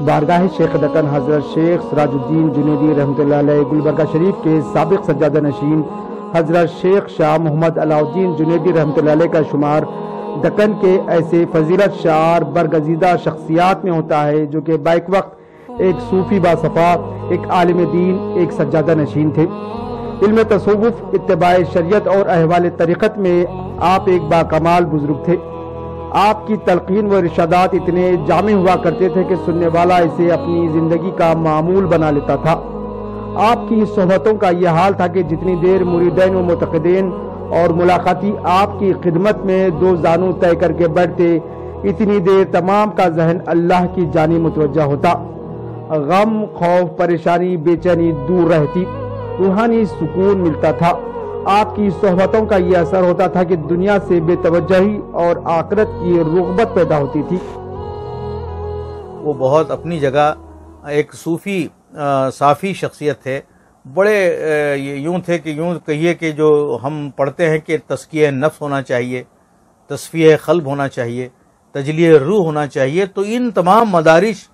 بارگاہ شیخ دکن حضرت شیخ سراج الدین جنیدی رحمۃ اللہ علیہ گلبرگہ شریف کے سابق سجادہ نشین حضرت شیخ شاہ محمد علاء الدین جنیدی رحمۃ اللہ علیہ کا شمار دکن کے ایسے فضیلت شعار برگزیدہ شخصیات میں ہوتا ہے جو کہ بیک وقت ایک صوفی باصفا، ایک عالم دین، ایک سجادہ نشین تھے۔ علم تصوف، اتباع شریعت اور احوال طریقت میں آپ ایک باکمال بزرگ تھے۔ آپ کی تلقین و ارشادات اتنے جامع ہوا کرتے تھے کہ سننے والا اسے اپنی زندگی کا معمول بنا لیتا تھا۔ آپ کی صحبتوں کا یہ حال تھا کہ جتنی دیر مریدین و متقدین اور ملاقاتی آپ کی خدمت میں دو زانو طے کر کے بیٹھتے، اتنی دیر تمام کا ذہن اللہ کی جانب متوجہ ہوتا، غم، خوف، پریشانی، بے چینی دور رہتی، روحانی سکون ملتا تھا۔ آپ کی صحبتوں کا یہ اثر ہوتا تھا کہ دنیا سے بے توجہی اور آخرت کی رغبت پیدا ہوتی تھی۔ وہ بہت اپنی جگہ ایک صوفی صافی شخصیت تھے، بڑے یوں تھے کہ یوں کہیے کہ جو ہم پڑھتے ہیں کہ تزکیہ نفس ہونا چاہیے، تصفیہ قلب ہونا چاہیے، تجلیہ روح ہونا چاہیے، تو ان تمام مدارج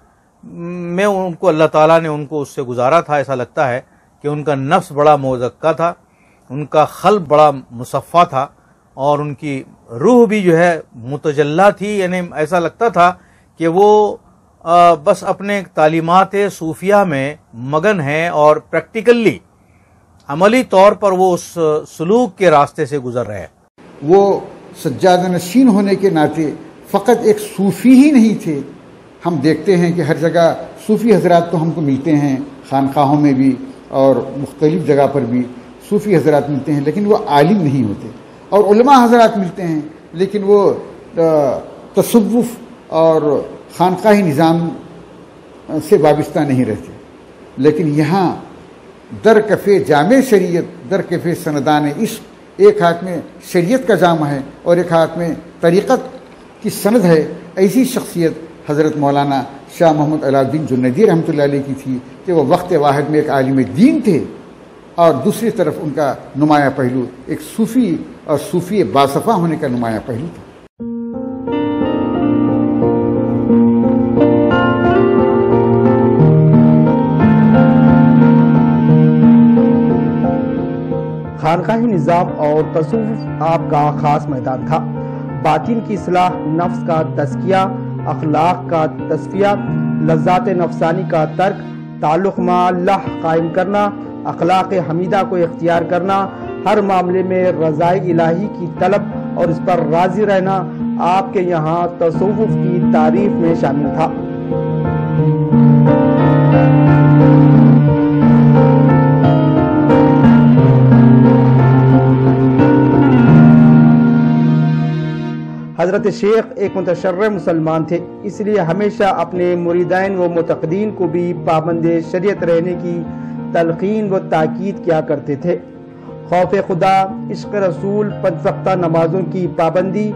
میں ان کو اللہ تعالیٰ نے ان کو اس سے گزارا تھا۔ ایسا لگتا ہے کہ ان کا نفس بڑا مزکا تھا، ان کا قلب بڑا مصفا تھا، اور ان کی روح بھی جو ہے متجلا تھی، یعنی ایسا لگتا تھا کہ وہ بس اپنے تعلیمات صوفیہ میں مگن ہیں اور پریکٹیکلی عملی طور پر وہ اس سلوک کے راستے سے گزر رہے ہیں۔ وہ سجادہ نشین ہونے کے ناطے فقط ایک صوفی ہی نہیں تھے۔ ہم دیکھتے ہیں کہ ہر جگہ صوفی حضرات تو ہم کو ملتے ہیں، خانقاہوں میں بھی اور مختلف جگہ پر بھی صوفی حضرات ملتے ہیں، لیکن وہ عالم نہیں ہوتے، اور علماء حضرات ملتے ہیں لیکن وہ تصوف اور خانقاہی نظام سے وابستہ نہیں رہتے۔ لیکن یہاں در کفے جامع شریعت، در کفے سندان عشق، ایک ہاتھ میں شریعت کا جامع ہے اور ایک ہاتھ میں طریقت کی سند ہے۔ ایسی شخصیت حضرت مولانا شاہ محمد علاء الدین جنیدی رحمۃ اللہ علیہ کی تھی کہ وہ وقت واحد میں ایک عالم دین تھے، اور دوسری طرف ان کا نمایاں پہلو ایک صوفی اور صوفی باصفا ہونے کا نمایاں پہلو تھا۔ خانقاہی نظام اور تصوف آپ کا خاص میدان تھا۔ باطن کی اصلاح، نفس کا تزکیہ، اخلاق کا تصفیہ، لذات نفسانی کا ترک، تعلق مع اللہ قائم کرنا، اخلاق حمیدہ کو اختیار کرنا، ہر معاملے میں رضائے الہی کی طلب اور اس پر راضی رہنا آپ کے یہاں تصوف کی تعریف میں شامل تھا۔ حضرت شیخ ایک متشرع مسلمان تھے، اس لیے ہمیشہ اپنے مریدین و متقدین کو بھی پابند شریعت رہنے کی تلقین و تاکید کیا کرتے تھے۔ خوف خدا، عشق رسول، 5 وقتہ نمازوں کی پابندی،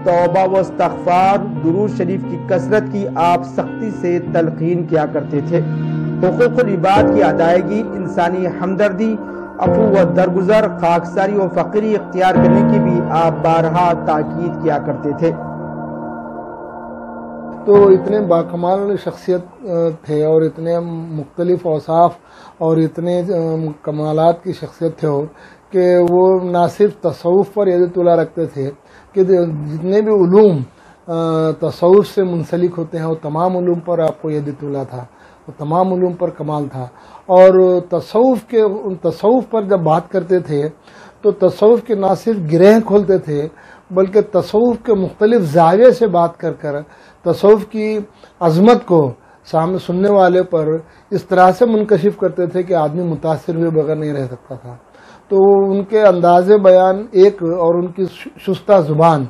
توبہ و استغفار، درود شریف کی کثرت کی آپ سختی سے تلقین کیا کرتے تھے۔ حقوق العباد کی ادائیگی، انسانی ہمدردی، عفو و درگزر، خاکساری و فقیری اختیار کرنے کی بھی آپ بارہا تاکید کیا کرتے تھے۔ تو اتنے باکمال شخصیت تھے اور اتنے مختلف اوصاف اور اتنے کمالات کی شخصیت تھے کہ وہ نہ صرف تصوف پر ید طلع رکھتے تھے کہ جتنے بھی علوم تصوف سے منسلک ہوتے ہیں وہ تمام علوم پر آپ کو ید طلع تھا، وہ تمام علوم پر کمال تھا۔ اور تصوف پر جب بات کرتے تھے تو تصوف کے نہ صرف گرہ کھولتے تھے بلکہ تصوف کے مختلف زاویے سے بات کر کر تصوف کی عظمت کو سامنے سننے والے پر اس طرح سے منکشف کرتے تھے کہ آدمی متاثر ہوئے بغیر نہیں رہ سکتا تھا۔ تو ان کے انداز بیان ایک اور ان کی شستہ زبان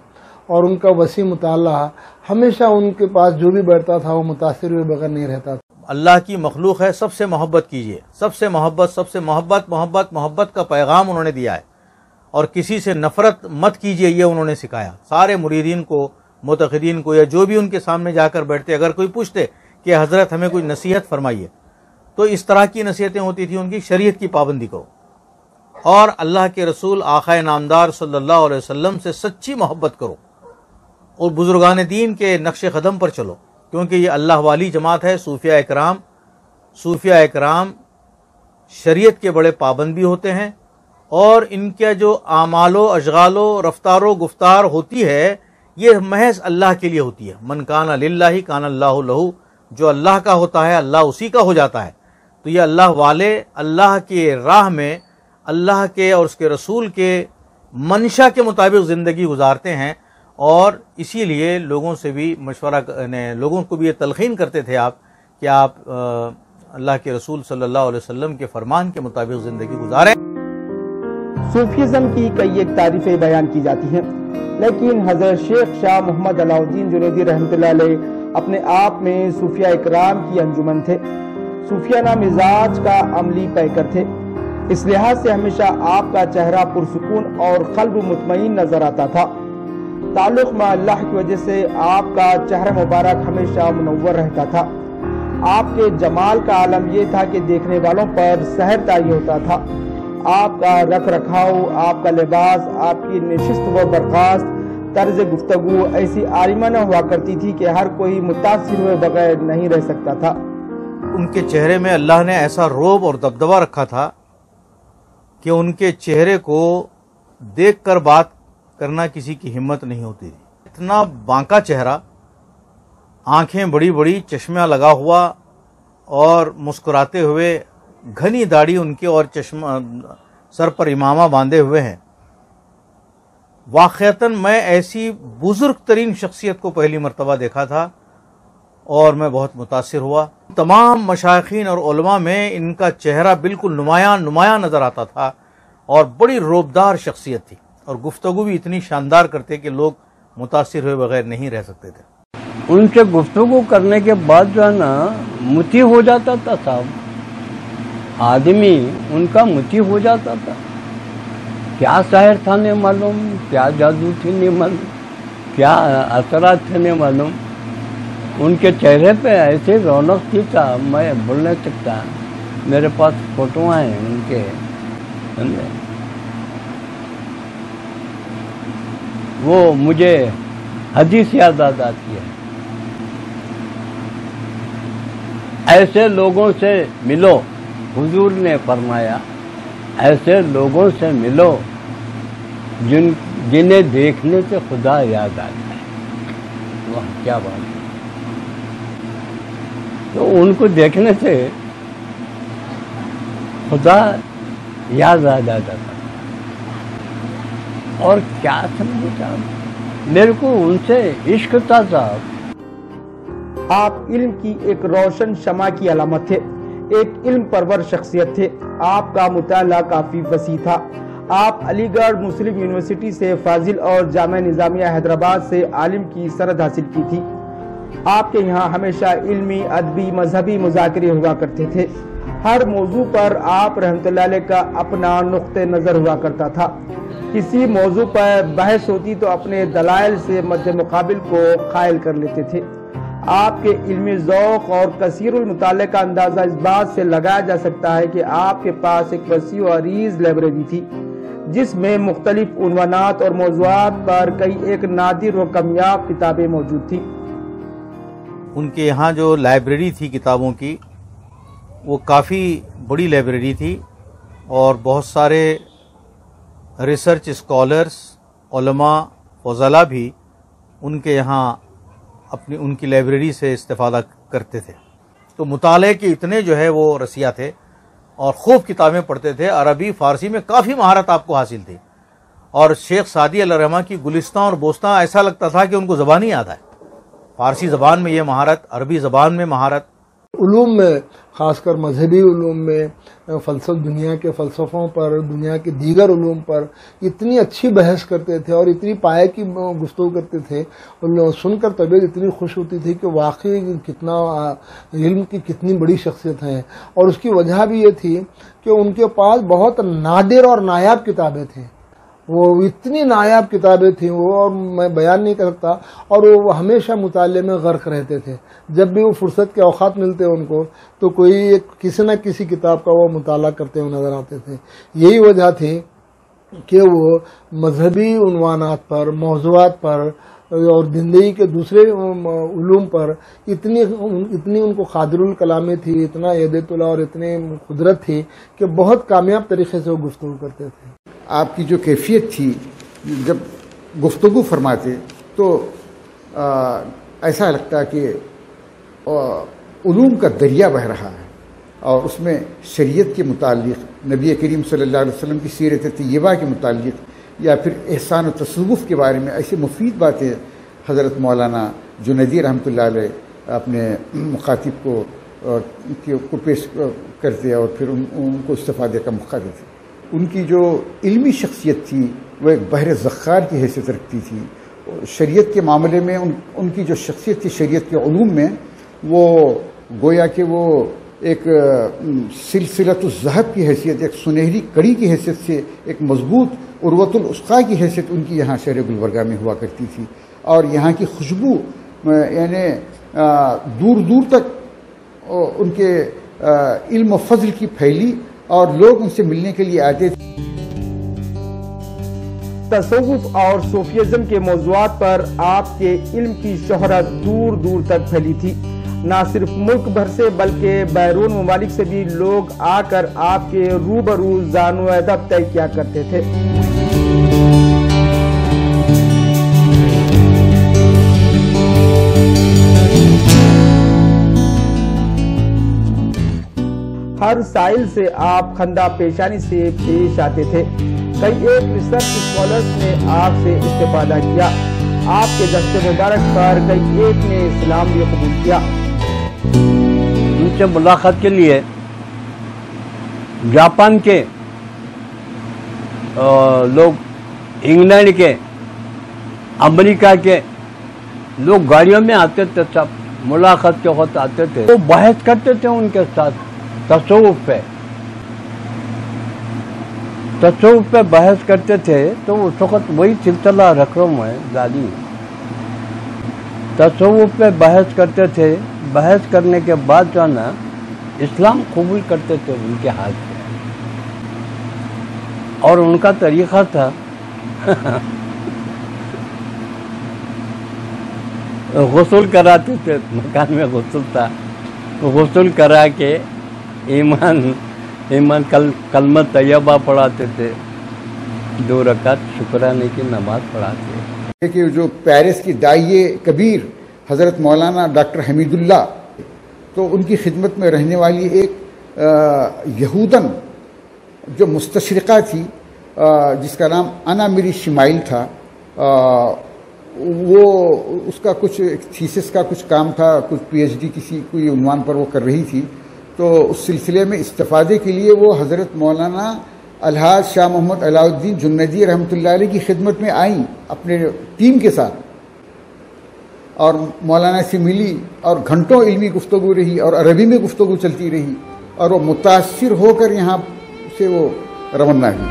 اور ان کا وسیع مطالعہ ہمیشہ ان کے پاس جو بھی بیٹھتا تھا وہ متاثر ہوئے بغیر نہیں رہتا تھا۔ اللہ کی مخلوق ہے، سب سے محبت کیجیے، سب سے محبت کا پیغام انہوں نے دیا ہے، اور کسی سے نفرت مت کیجیے، یہ انہوں نے سکھایا۔ سارے مریدین کو معتقدین کو یا جو بھی ان کے سامنے جا کر بیٹھتے، اگر کوئی پوچھتے کہ حضرت ہمیں کوئی نصیحت فرمائیے، تو اس طرح کی نصیحتیں ہوتی تھیں ان کی، شریعت کی پابندی کرو اور اللہ کے رسول آقا نامدار صلی اللہ علیہ وسلم سے سچی محبت کرو اور بزرگان دین کے نقش قدم پر چلو، کیونکہ یہ اللہ والی جماعت ہے۔ صوفیاء اکرام شریعت کے بڑے پابند بھی ہوتے ہیں، اور ان کا جو اعمال و اشغال و رفتار و گفتار ہوتی ہے یہ محض اللہ کے لیے ہوتی ہے۔ من کان للہ کان اللہ لہ، جو اللہ کا ہوتا ہے اللہ اسی کا ہو جاتا ہے۔ تو یہ اللہ والے اللہ کے راہ میں اللہ کے اور اس کے رسول کے منشا کے مطابق زندگی گزارتے ہیں، اور اسی لیے لوگوں سے بھی مشورہ، لوگوں کو بھی یہ تلقین کرتے تھے آپ کہ آپ اللہ کے رسول صلی اللہ علیہ وسلم کے فرمان کے مطابق زندگی گزاریں۔ صوفیزم کی کئی ایک تعریفیں بیان کی جاتی ہیں، لیکن حضرت شیخ شاہ محمد علاء الدین جنیدی رحمۃ اللہ علیہ اپنے آپ میں صوفیاء اکرام کی انجمن تھے، صوفیانہ مزاج کا عملی پیکر تھے۔ اس لحاظ سے ہمیشہ آپ کا چہرہ پرسکون اور قلب مطمئن نظر آتا تھا۔ تعلق مع اللہ کی وجہ سے آپ کا چہرہ مبارک ہمیشہ منور رہتا تھا۔ آپ کے جمال کا عالم یہ تھا کہ دیکھنے والوں پر سحر طاری ہوتا تھا۔ آپ کا رکھ رکھاؤ، آپ کا لباس، آپ کی نشست و برخاست، طرز گفتگو ایسی عالمانہ ہوا کرتی تھی کہ ہر کوئی متاثر ہوئے بغیر نہیں رہ سکتا تھا۔ ان کے چہرے میں اللہ نے ایسا رعب اور دبدبہ رکھا تھا کہ ان کے چہرے کو دیکھ کر بات کرنا کسی کی ہمت نہیں ہوتی تھی۔ اتنا بانکا چہرہ، آنکھیں بڑی بڑی، چشمہ لگا ہوا اور مسکراتے ہوئے، گھنی داڑھی ان کے اور چشمہ سر پر امامہ باندھے ہوئے ہیں۔ واقعتاً میں ایسی بزرگ ترین شخصیت کو پہلی مرتبہ دیکھا تھا اور میں بہت متاثر ہوا۔ تمام مشائخین اور علماء میں ان کا چہرہ بالکل نمایاں نظر آتا تھا، اور بڑی رعبدار شخصیت تھی، اور گفتگو بھی اتنی شاندار کرتے کہ لوگ متاثر ہوئے بغیر نہیں رہ سکتے تھے۔ ان سے گفتگو کرنے کے بعد جو ہے نا متی ہو جاتا تھا صاحب، آدمی ان کا متی ہو جاتا تھا۔ کیا سحر تھا نہیں معلوم، کیا جادو تھی نہیں معلوم، کیا اثرات تھے نہیں معلوم۔ ان کے چہرے پہ ایسے رونق تھی تھا، میں بول نہیں سکتا۔ میرے پاس فوٹو ہیں ان کے، وہ مجھے حدیث یاد آتی ہے، ایسے لوگوں سے ملو، حضور نے فرمایا ایسے لوگوں سے ملو جنہیں دیکھنے سے خدا یاد آتا ہے۔ واہ کیا بات ہے! تو ان کو دیکھنے سے خدا یاد آ جاتا تھا۔ اور کیا سمجھے صاحب، میرے کو ان سے عشق تھا صاحب۔ آپ علم کی ایک روشن شمع کی علامت تھے، ایک علم پرور شخصیت تھے۔ آپ کا مطالعہ کافی وسیع تھا۔ آپ علی گڑھ مسلم یونیورسٹی سے فاضل اور جامعہ نظامیہ حیدرآباد سے عالم کی سند حاصل کی تھی۔ آپ کے یہاں ہمیشہ علمی، ادبی، مذہبی مذاکرے ہوا کرتے تھے۔ ہر موضوع پر آپ رحمۃ اللہ علیہ کا اپنا نقطہ نظر ہوا کرتا تھا۔ کسی موضوع پر بحث ہوتی تو اپنے دلائل سے مد مقابل کو قائل کر لیتے تھے۔ آپ کے علمی ذوق اور کثیر المطالعہ کا اندازہ اس بات سے لگایا جا سکتا ہے کہ آپ کے پاس ایک وسیع و عریض لائبریری تھی، جس میں مختلف عنوانات اور موضوعات پر کئی ایک نادر و کمیاب کتابیں موجود تھیں۔ ان کے یہاں جو لائبریری تھی کتابوں کی، وہ کافی بڑی لائبریری تھی، اور بہت سارے ریسرچ اسکالرز، علماء، فضلاء بھی ان کے یہاں ان کی لائبریری سے استفادہ کرتے تھے۔ تو مطالعے کے اتنے جو ہے وہ رسیا تھے، اور خوب کتابیں پڑھتے تھے۔ عربی فارسی میں کافی مہارت آپ کو حاصل تھی، اور شیخ سعدی علیہ الرحمہ کی گلستان اور بوستان ایسا لگتا تھا کہ ان کو زبان ہی یاد ہے۔ فارسی زبان میں یہ مہارت، عربی زبان میں مہارت۔ علوم میں، خاص کر مذہبی علوم میں، دنیا کے فلسفوں پر، دنیا کے دیگر علوم پر اتنی اچھی بحث کرتے تھے اور اتنی پائے کی گفتگو کرتے تھے، سن کر طبیعت اتنی خوش ہوتی تھی کہ واقعی کتنا علم کی کتنی بڑی شخصیت ہے۔ اور اس کی وجہ بھی یہ تھی کہ ان کے پاس بہت نادر اور نایاب کتابیں تھیں، وہ اتنی نایاب کتابیں تھیں وہ، اور میں بیان نہیں کر سکتا، اور وہ ہمیشہ مطالعے میں غرق رہتے تھے۔ جب بھی وہ فرصت کے اوقات ملتے ان کو تو کوئی کسی نہ کسی کتاب کا وہ مطالعہ کرتے ہوئے نظر آتے تھے۔ یہی وجہ تھی کہ وہ مذہبی عنوانات پر، موضوعات پر اور زندگی کے دوسرے علوم پر اتنی ان کو قادر الکلامی تھی، اتنا یدیت اللہ اور اتنی قدرت تھی کہ بہت کامیاب طریقے سے وہ گفتگو کرتے تھے۔ آپ کی جو کیفیت تھی جب گفتگو فرماتے تو ایسا لگتا کہ علوم کا دریا بہہ رہا ہے، اور اس میں شریعت کے متعلق، نبی کریم صلی اللہ علیہ وسلم کی سیرت طیبہ کے متعلق، یا پھر احسان و تصوف کے بارے میں ایسی مفید باتیں حضرت مولانا جنیدی رحمۃ اللہ علیہ اپنے مخاطب کو پیش کرتے اور پھر ان کو استفادے کا موقع دیتے۔ ان کی جو علمی شخصیت تھی وہ ایک بحر ذخار کی حیثیت رکھتی تھی۔ شریعت کے معاملے میں ان کی جو شخصیت تھی شریعت کے علوم میں، وہ گویا کہ وہ ایک سلسلۃ الذہب کی حیثیت، ایک سنہری کڑی کی حیثیت سے، ایک مضبوط عروۃ العسقیٰ کی حیثیت ان کی یہاں شہر گلبرگہ میں ہوا کرتی تھی، اور یہاں کی خوشبو یعنی دور دور تک ان کے علم و فضل کی پھیلی اور لوگ ان سے ملنے کے لیے آتے تھے۔ تصوف اور صوفیزم کے موضوعات پر آپ کے علم کی شہرت دور دور تک پھیلی تھی۔ نہ صرف ملک بھر سے بلکہ بیرون ممالک سے بھی لوگ آ کر آپ کے روبرو زان و ادب طے کیا کرتے تھے۔ ہر سائل سے آپ خندہ پیشانی سے پیش آتے تھے۔ کئی ایک ریسرچ اسکالرز نے آپ سے استفادہ کیا۔ آپ کے دست مبارک پر کئی ایک نے اسلام بھی قبول کیا۔ ان سے ملاقات کے لیے جاپان کے لوگ، انگلینڈ کے، امریکہ کے لوگ گاڑیوں میں آتے تھے، سب ملاقات کے وقت آتے تھے، وہ بحث کرتے تھے ان کے ساتھ تصوف پہ بحث کرتے تھے۔ تو اس وقت وہی سلسلہ رکھ رہا ہوں میں دادی، تصوف پہ بحث کرتے تھے۔ بحث کرنے کے بعد جو ہے نا اسلام قبول کرتے تھے ان کے ہاتھ سے، اور ان کا طریقہ تھا غسل کراتے تھے، مکان میں غسل تھا، غسل کرا کے ایمان کلمہ طیبہ پڑھاتے تھے، 2 رکعت شکرانے کی نماز پڑھاتے۔ کہ جو پیرس کی داعیے کبیر حضرت مولانا ڈاکٹر حمید اللہ، تو ان کی خدمت میں رہنے والی ایک یہودن جو مستشرقہ تھی، جس کا نام انا میری شمائل تھا، وہ اس کا کچھ تھیسس کا کچھ کام تھا، کچھ پی ایچ ڈی کسی کوئی عنوان پر وہ کر رہی تھی۔ تو اس سلسلے میں استفادے کے لیے وہ حضرت مولانا الحاج شاہ محمد علاء الدین جنیدی رحمۃ اللہ علیہ کی خدمت میں آئیں اپنے ٹیم کے ساتھ، اور مولانا سے ملی اور گھنٹوں علمی گفتگو رہی اور عربی میں گفتگو چلتی رہی، اور وہ متاثر ہو کر یہاں سے وہ روانہ ہوئی۔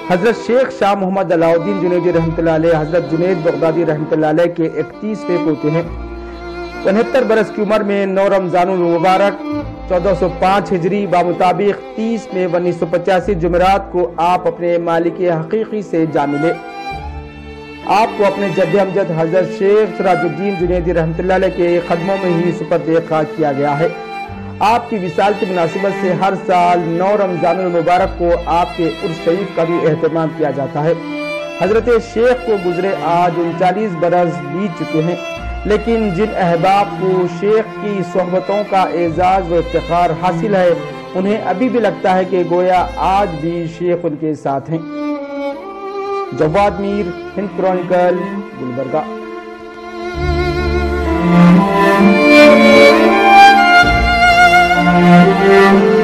حضرت شیخ شاہ محمد علاء الدین جنیدی رحمۃ اللہ علیہ حضرت جنید بغدادی رحمۃ اللہ علیہ کے 31ویں پوتے ہیں۔ 69 برس کی عمر میں 9 رمضان المبارک 1405 ہجری بمطابق 30 میں 1985 جمعرات کو آپ اپنے مالک حقیقی سے جا ملے۔ آپ کو اپنے جد امجد حضرت شیخ سراج الدین جنیدی رحمۃ اللہ علیہ کے قدموں میں ہی سپرد خاک کیا گیا ہے۔ آپ کی وصال کی مناسبت سے ہر سال 9 رمضان المبارک کو آپ کے عرس شریف کا بھی اہتمام کیا جاتا ہے۔ حضرت شیخ کو گزرے آج 39 برس بیت چکے ہیں، لیکن جن احباب کو شیخ کی صحبتوں کا اعزاز و افتخار حاصل ہے، انہیں ابھی بھی لگتا ہے کہ گویا آج بھی شیخ ان کے ساتھ ہیں۔ جواد میر، ہند کرونیکل، گلبرگہ۔ Thank you.